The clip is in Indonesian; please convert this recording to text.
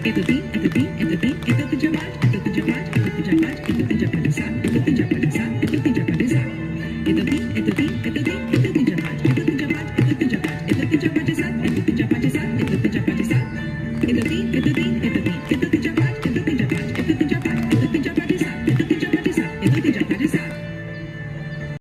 Itu ti, itu ti, itu ti, itu pejabat, itu pejabat, itu pejabat, itu pejabat desa, itu pejabat desa, itu pejabat desa. Itu ti, itu ti, itu ti, itu pejabat, itu pejabat, itu pejabat, itu pejabat desa, itu pejabat desa, itu pejabat desa. Itu ti, itu ti, itu ti,